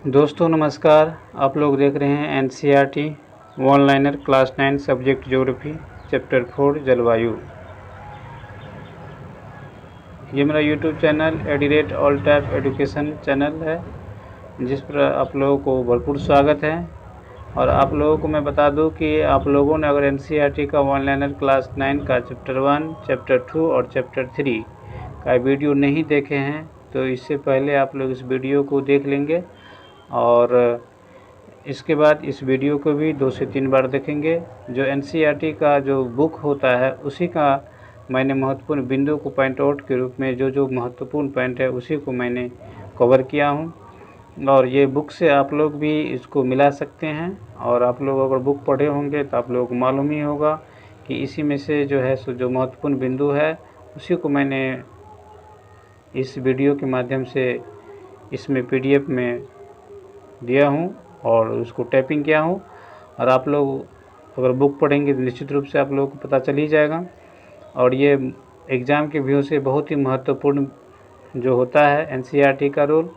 दोस्तों नमस्कार। आप लोग देख रहे हैं NCERT one liner class 9 subject geography chapter 4 जलवायु। ये मेरा YouTube channel @alltype education channel है, जिस पर आप लोगों को भरपूर स्वागत है। और आप लोगों को मैं बता दूं कि आप लोगों ने अगर एनसीईआरटी का वन लाइनर क्लास 9 का चैप्टर 1, चैप्टर 2 और चैप्टर 3 का वीडियो नहीं देखे हैं तो इससे पहले आप लोग इस वीडियो को देख लेंगे और इसके बाद इस वीडियो को भी 2 से 3 बार देखेंगे। जो एनसीईआरटी का जो बुक होता है उसी का मैंने महत्वपूर्ण बिंदु को पॉइंट आउट के रूप में जो महत्वपूर्ण पॉइंट है उसी को मैंने कवर किया हूँ। और ये बुक से आप लोग भी इसको मिला सकते हैं। और आप लोग अगर बुक पढ़े होंगे तो आप लोगों को मालूम ही होगा कि इसी में से जो है सो जो महत्वपूर्ण बिंदु है उसी को मैंने इस वीडियो के माध्यम से इसमें पीडीएफ में दिया हूँ और उसको टाइपिंग किया हूँ। और आप लोग अगर बुक पढ़ेंगे तो निश्चित रूप से आप लोगों को पता चल ही जाएगा। और ये एग्ज़ाम के व्यू से बहुत ही महत्वपूर्ण जो होता है एनसीईआरटी का रोल,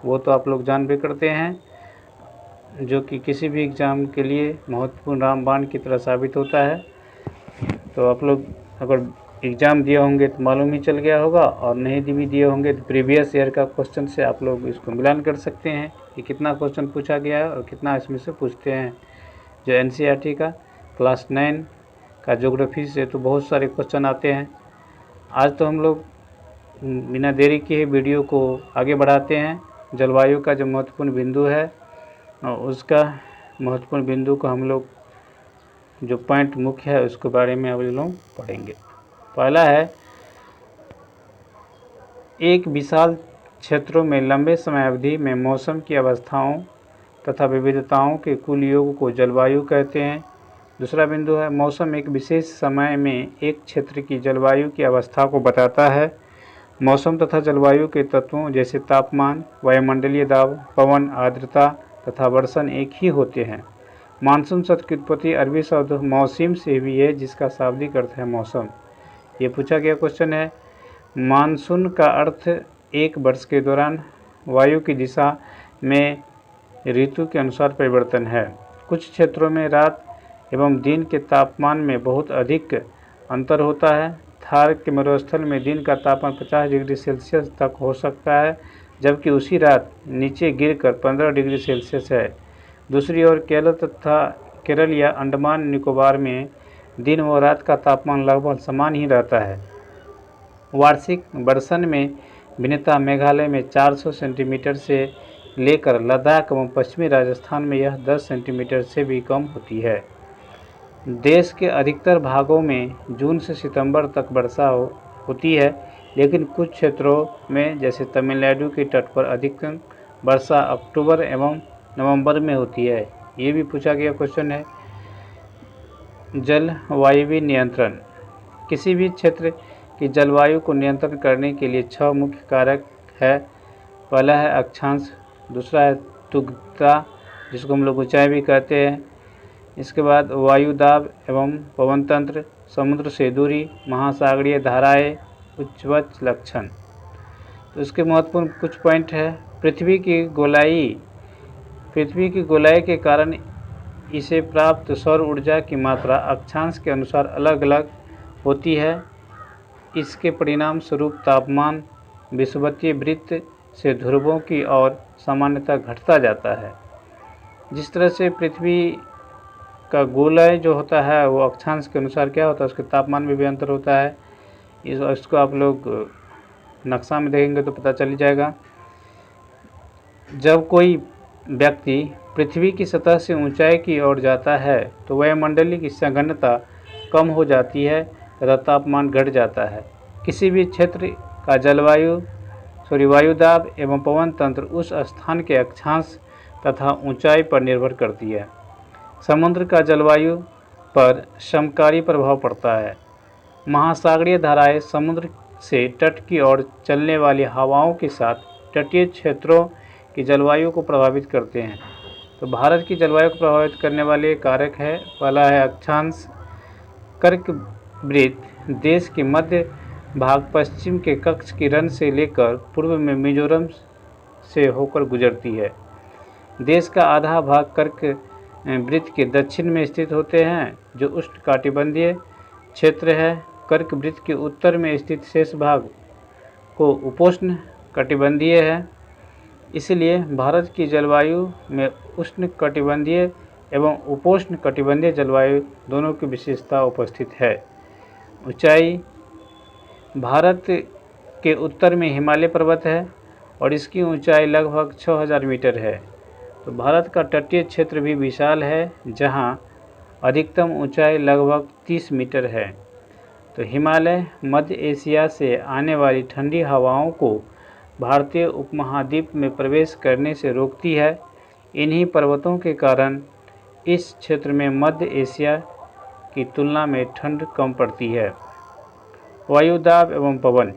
वो तो आप लोग जान भी करते हैं, जो कि किसी भी एग्ज़ाम के लिए महत्वपूर्ण रामबाण की तरह साबित होता है। तो आप लोग अगर एग्ज़ाम दिए होंगे तो मालूम ही चल गया होगा, और नहीं भी दिए होंगे तो प्रीवियस ईयर का क्वेश्चन से आप लोग इसको मिलान कर सकते हैं कि कितना क्वेश्चन पूछा गया है और कितना इसमें से पूछते हैं। जो एनसीईआरटी का क्लास 9 का ज्योग्राफी से तो बहुत सारे क्वेश्चन आते हैं। आज तो हम लोग बिना देरी किए वीडियो को आगे बढ़ाते हैं। जलवायु का जो महत्वपूर्ण बिंदु है उसका महत्वपूर्ण बिंदु को हम लोग जो पॉइंट मुख्य है उसके बारे में अब लोग पढ़ेंगे। पहला है, एक विशाल क्षेत्रों में लंबे समय अवधि में मौसम की अवस्थाओं तथा विविधताओं के कुल योग को जलवायु कहते हैं। दूसरा बिंदु है, मौसम एक विशेष समय में एक क्षेत्र की जलवायु की अवस्था को बताता है। मौसम तथा जलवायु के तत्वों जैसे तापमान, वायुमंडलीय दाब, पवन, आर्द्रता तथा वर्षण एक ही होते हैं। मानसून शब्द की उत्पत्ति अरबी शब्द मौसिम से हुई है, जिसका शाब्दिक अर्थ है मौसम। ये पूछा गया क्वेश्चन है। मानसून का अर्थ एक वर्ष के दौरान वायु की दिशा में ऋतु के अनुसार परिवर्तन है। कुछ क्षेत्रों में रात एवं दिन के तापमान में बहुत अधिक अंतर होता है। थार के मरुस्थल में दिन का तापमान 50 डिग्री सेल्सियस तक हो सकता है, जबकि उसी रात नीचे गिरकर 15 डिग्री सेल्सियस है। दूसरी ओर केरल या अंडमान निकोबार में दिन व रात का तापमान लगभग समान ही रहता है। वार्षिक वर्षण में भिन्नता मेघालय में 400 सेंटीमीटर से लेकर लद्दाख एवं पश्चिमी राजस्थान में यह 10 सेंटीमीटर से भी कम होती है। देश के अधिकतर भागों में जून से सितंबर तक वर्षा होती है, लेकिन कुछ क्षेत्रों में जैसे तमिलनाडु के तट पर अधिकतम वर्षा अक्टूबर एवं नवंबर में होती है। ये भी पूछा गया क्वेश्चन है। जलवायु नियंत्रण, किसी भी क्षेत्र की जलवायु को नियंत्रण करने के लिए 6 मुख्य कारक है। पहला है अक्षांश, दूसरा है तुगता जिसको हम लोग ऊंचाई भी कहते हैं। इसके बाद वायु दाब एवं पवन तंत्र, समुद्र से दूरी, महासागरीय धाराएं, उच्चवच लक्षण। तो इसके महत्वपूर्ण कुछ पॉइंट है। पृथ्वी की गोलाई के कारण इसे प्राप्त सौर ऊर्जा की मात्रा अक्षांश के अनुसार अलग अलग होती है। इसके परिणाम स्वरूप तापमान विषुवतीय वृत्त से ध्रुवों की ओर सामान्यतः घटता जाता है। जिस तरह से पृथ्वी का गोलाई जो होता है वो अक्षांश के अनुसार क्या होता है, उसके तापमान में भी अंतर होता है। इसको आप लोग नक्शा में देखेंगे तो पता चल जाएगा। जब कोई व्यक्ति पृथ्वी की सतह से ऊंचाई की ओर जाता है तो वायुमंडलीय की सघनता कम हो जाती है तथा तापमान घट जाता है। किसी भी क्षेत्र का वायु दाब एवं पवन तंत्र उस स्थान के अक्षांश तथा ऊंचाई पर निर्भर करती है। समुद्र का जलवायु पर समकारी प्रभाव पड़ता है। महासागरीय धाराएं समुद्र से तट की ओर चलने वाली हवाओं के साथ तटीय क्षेत्रों की जलवायु को प्रभावित करते हैं। तो भारत की जलवायु को प्रभावित करने वाले कारक है, पहला है अक्षांश। कर्क वृत्त देश के मध्य भाग पश्चिम के कच्छ की रण से लेकर पूर्व में मिजोरम से होकर गुजरती है। देश का आधा भाग कर्क वृत्त के दक्षिण में स्थित होते हैं, जो उष्णकटिबंधीय क्षेत्र है। कर्क वृत्त के उत्तर में स्थित शेष भाग को उपोष्ण कटिबंधीय है। इसलिए भारत की जलवायु में उष्णकटिबंधीय एवं उपोष्ण कटिबंधीय जलवायु दोनों की विशेषता उपस्थित है। ऊंचाई: भारत के उत्तर में हिमालय पर्वत है और इसकी ऊंचाई लगभग 6000 मीटर है। तो भारत का तटीय क्षेत्र भी विशाल है, जहां अधिकतम ऊंचाई लगभग 30 मीटर है। तो हिमालय मध्य एशिया से आने वाली ठंडी हवाओं को भारतीय उपमहाद्वीप में प्रवेश करने से रोकती है। इन्हीं पर्वतों के कारण इस क्षेत्र में मध्य एशिया की तुलना में ठंड कम पड़ती है। वायुदाब एवं पवन: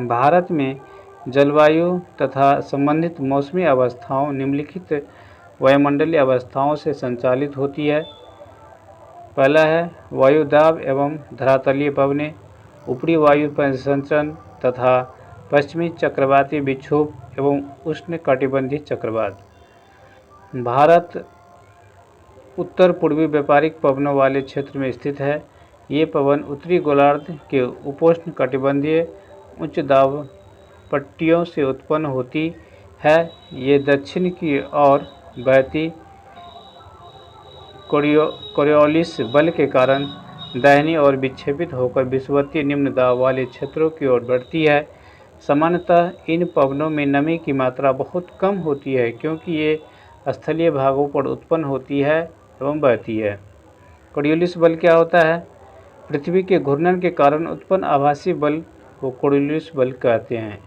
भारत में जलवायु तथा संबंधित मौसमी अवस्थाओं निम्नलिखित वायुमंडलीय अवस्थाओं से संचालित होती है। पहला है वायुदाब एवं धरातलीय पवनें, ऊपरी वायु परिसंचरण तथा पश्चिमी चक्रवाती विक्षोभ एवं उष्णकटिबंधीय चक्रवात। भारत उत्तर पूर्वी व्यापारिक पवनों वाले क्षेत्र में स्थित है। ये पवन उत्तरी गोलार्ध के उपोष्ण कटिबंधीय उच्च दाब पट्टियों से उत्पन्न होती है। ये दक्षिण की ओर बहती कोरियोलिस बल के कारण दाहिनी ओर विक्षेपित होकर विषुवतीय निम्न दाब वाले क्षेत्रों की ओर बढ़ती है। सामान्यतः इन पवनों में नमी की मात्रा बहुत कम होती है, क्योंकि ये स्थलीय भागों पर उत्पन्न होती है एवं बहती है। कोरियोलिस बल क्या होता है? पृथ्वी के घूर्णन के कारण उत्पन्न आभासी बल को कोरियोलिस बल कहते हैं।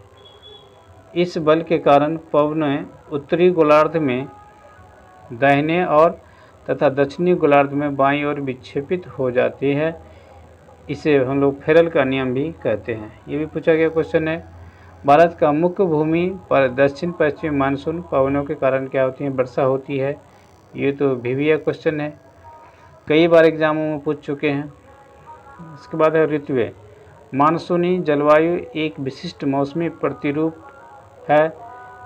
इस बल के कारण पवनें उत्तरी गोलार्ध में दाहिने ओर तथा दक्षिणी गोलार्ध में बाईं ओर विक्षेपित हो जाती है। इसे हम लोग फेरल का नियम भी कहते हैं। ये भी पूछा गया क्वेश्चन है। भारत का मुख्य भूमि पर दक्षिण पश्चिमी मानसून पवनों के कारण क्या होती है? वर्षा होती है। ये तो वीवीए क्वेश्चन है, कई बार एग्जामों में पूछ चुके हैं। इसके बाद है ऋतुएं। मानसूनी जलवायु एक विशिष्ट मौसमी प्रतिरूप है।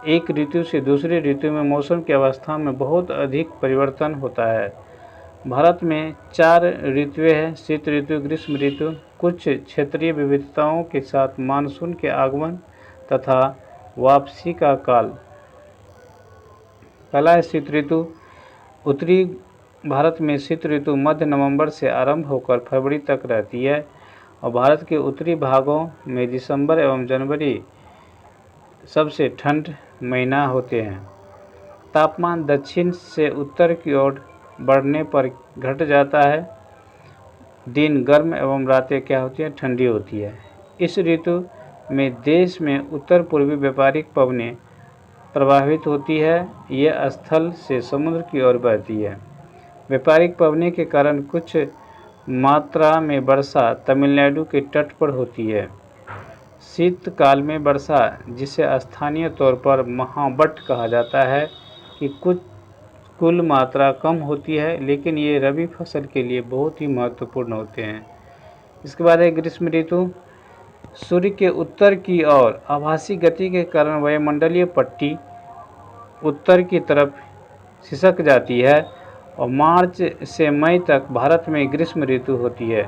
एक ऋतु से दूसरी ऋतु में मौसम की अवस्था में बहुत अधिक परिवर्तन होता है। भारत में 4 ऋतुएं हैं: शीत ऋतु, ग्रीष्म ऋतु, कुछ क्षेत्रीय विविधताओं के साथ मानसून के आगमन तथा वापसी का काल। पहला है शीत ऋतु। उत्तरी भारत में शीत ऋतु मध्य नवंबर से आरंभ होकर फरवरी तक रहती है और भारत के उत्तरी भागों में दिसंबर एवं जनवरी सबसे ठंड महीना होते हैं। तापमान दक्षिण से उत्तर की ओर बढ़ने पर घट जाता है। दिन गर्म एवं रातें क्या होती हैं? ठंडी होती है। इस ऋतु में देश में उत्तर पूर्वी व्यापारिक पवनें प्रभावित होती है। ये स्थल से समुद्र की ओर बहती है। व्यापारिक पवनें के कारण कुछ मात्रा में वर्षा तमिलनाडु के तट पर होती है। शीतकाल में वर्षा, जिसे स्थानीय तौर पर महाबट कहा जाता है, कि कुल मात्रा कम होती है, लेकिन ये रबी फसल के लिए बहुत ही महत्वपूर्ण होते हैं। इसके बाद है ग्रीष्म ऋतु। सूर्य के उत्तर की ओर आभासी गति के कारण वायुमंडलीय पट्टी उत्तर की तरफ खिसक जाती है और मार्च से मई तक भारत में ग्रीष्म ऋतु होती है।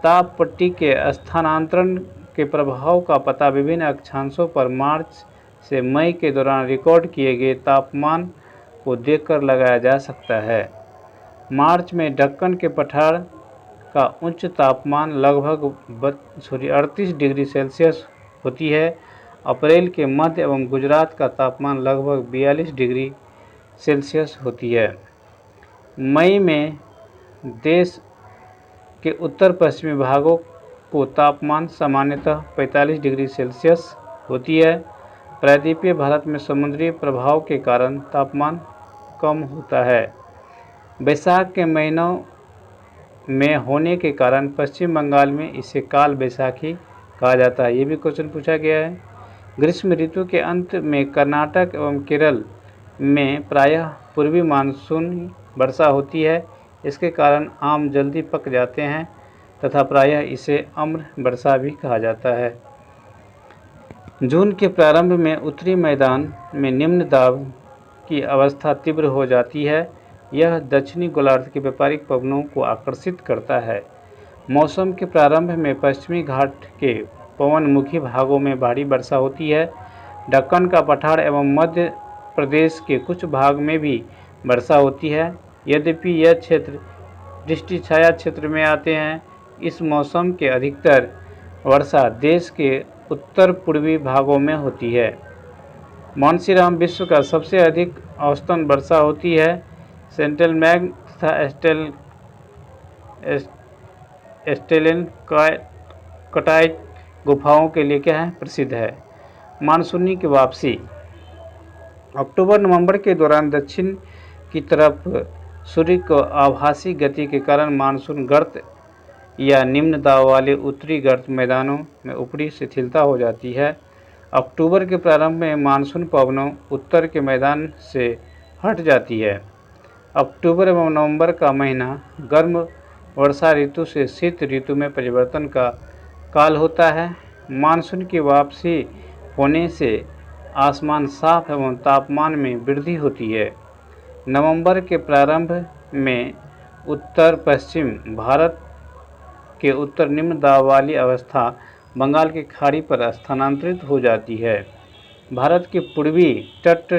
ताप पट्टी के स्थानांतरण के प्रभाव का पता विभिन्न अक्षांशों पर मार्च से मई के दौरान रिकॉर्ड किए गए तापमान को देखकर लगाया जा सकता है। मार्च में दक्कन के पठार का उच्च तापमान लगभग 38 डिग्री सेल्सियस होती है। अप्रैल के मध्य एवं गुजरात का तापमान लगभग 42 डिग्री सेल्सियस होती है। मई में देश के उत्तर पश्चिमी भागों को तापमान सामान्यतः 45 डिग्री सेल्सियस होती है। प्रायद्वीपीय भारत में समुद्री प्रभाव के कारण तापमान कम होता है। बैसाख के महीनों में होने के कारण पश्चिम बंगाल में इसे काल बैसाखी कहा जाता है। ये भी क्वेश्चन पूछा गया है। ग्रीष्म ऋतु के अंत में कर्नाटक एवं केरल में प्रायः पूर्वी मानसून वर्षा होती है। इसके कारण आम जल्दी पक जाते हैं तथा प्रायः इसे अम्र वर्षा भी कहा जाता है। जून के प्रारंभ में उत्तरी मैदान में निम्न दाब की अवस्था तीव्र हो जाती है। यह दक्षिणी गोलार्ध के व्यापारिक पवनों को आकर्षित करता है। मौसम के प्रारंभ में पश्चिमी घाट के पवनमुखी भागों में भारी वर्षा होती है। दक्कन का पठार एवं मध्य प्रदेश के कुछ भाग में भी वर्षा होती है। यद्यपि यह क्षेत्र दृष्टि छाया क्षेत्र में आते हैं। इस मौसम के अधिकतर वर्षा देश के उत्तर पूर्वी भागों में होती है। मानसीराम विश्व का सबसे अधिक औसतन वर्षा होती है। सेंट्रल मैग तथा स्टेलेनकाइट गुफाओं के लिए क्या है, प्रसिद्ध है। मानसूनी की वापसी। अक्टूबर नवंबर के दौरान दक्षिण की तरफ सूर्य को आभासी गति के कारण मानसून गर्त या निम्न दाब वाले उत्तरी गर्त मैदानों में ऊपरी शिथिलता हो जाती है। अक्टूबर के प्रारंभ में मानसून पवनों उत्तर के मैदान से हट जाती है। अक्टूबर एवं नवंबर का महीना गर्म वर्षा ऋतु से शीत ऋतु में परिवर्तन का काल होता है। मानसून की वापसी होने से आसमान साफ एवं तापमान में वृद्धि होती है। नवंबर के प्रारंभ में उत्तर पश्चिम भारत के उत्तर निम्न दाब वाली अवस्था बंगाल की खाड़ी पर स्थानांतरित हो जाती है। भारत के पूर्वी तट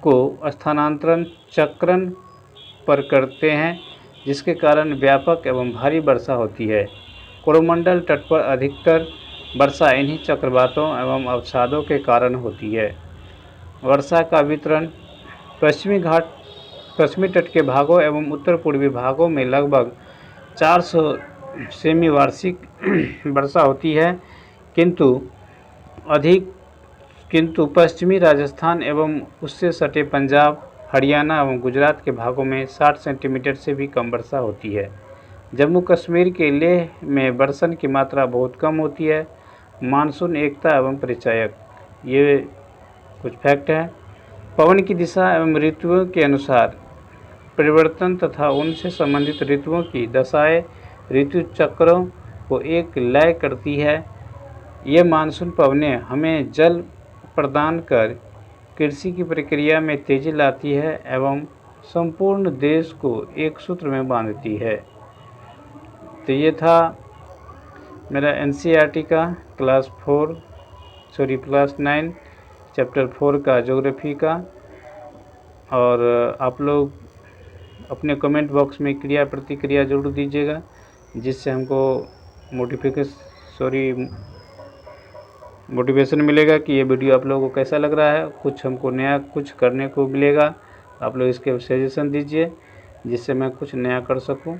को स्थानांतरण चक्रण पर करते हैं, जिसके कारण व्यापक एवं भारी वर्षा होती है। कोरोमंडल तट पर अधिकतर वर्षा इन्हीं चक्रवातों एवं अवसादों के कारण होती है। वर्षा का वितरण पश्चिमी तट के भागों एवं उत्तर पूर्वी भागों में लगभग 400 सेमी वार्षिक वर्षा होती है, किंतु पश्चिमी राजस्थान एवं उससे सटे पंजाब, हरियाणा एवं गुजरात के भागों में 60 सेंटीमीटर से भी कम वर्षा होती है। जम्मू कश्मीर के लेह में वर्षण की मात्रा बहुत कम होती है। मानसून एकता एवं परिचायक, ये कुछ फैक्ट है। पवन की दिशा एवं ऋतुओं के अनुसार परिवर्तन तथा उनसे संबंधित ऋतुओं की दशाएं ऋतु चक्रों को एक लय करती है। ये मानसून पवनें हमें जल प्रदान कर कृषि की प्रक्रिया में तेजी लाती है एवं संपूर्ण देश को एक सूत्र में बांधती है। तो ये था मेरा NCERT का क्लास 9 चैप्टर 4 का ज्योग्राफी का। और आप लोग अपने कमेंट बॉक्स में क्रिया प्रतिक्रिया जरूर दीजिएगा, जिससे हमको मोटिवेशन मिलेगा कि ये वीडियो आप लोगों को कैसा लग रहा है। कुछ हमको नया कुछ करने को मिलेगा। आप लोग इसके सजेशन दीजिए, जिससे मैं कुछ नया कर सकूं।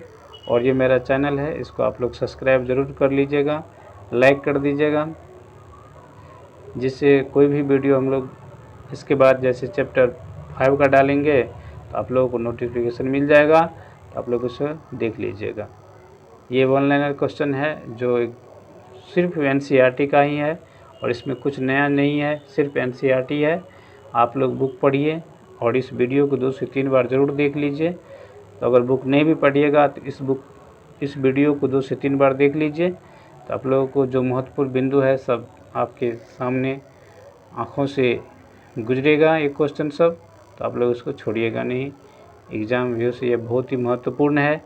और ये मेरा चैनल है, इसको आप लोग सब्सक्राइब ज़रूर कर लीजिएगा, लाइक कर दीजिएगा, जिससे कोई भी वीडियो हम लोग इसके बाद जैसे चैप्टर 5 का डालेंगे तो आप लोगों को नोटिफिकेशन मिल जाएगा, तो आप लोग उसे देख लीजिएगा। ये वन लाइनर क्वेश्चन है जो सिर्फ NCERT का ही है और इसमें कुछ नया नहीं है, सिर्फ NCERT है। आप लोग बुक पढ़िए और इस वीडियो को 2 से 3 बार ज़रूर देख लीजिए। तो अगर बुक नहीं भी पढ़िएगा तो इस वीडियो को 2 से 3 बार देख लीजिए, तो आप लोगों को जो महत्वपूर्ण बिंदु है सब आपके सामने आँखों से गुजरेगा। ये क्वेश्चन सब, तो आप लोग इसको छोड़िएगा नहीं। एग्ज़ाम व्यू से ये बहुत ही महत्वपूर्ण है।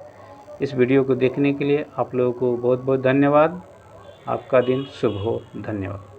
इस वीडियो को देखने के लिए आप लोगों को बहुत बहुत धन्यवाद। आपका दिन शुभ हो। धन्यवाद।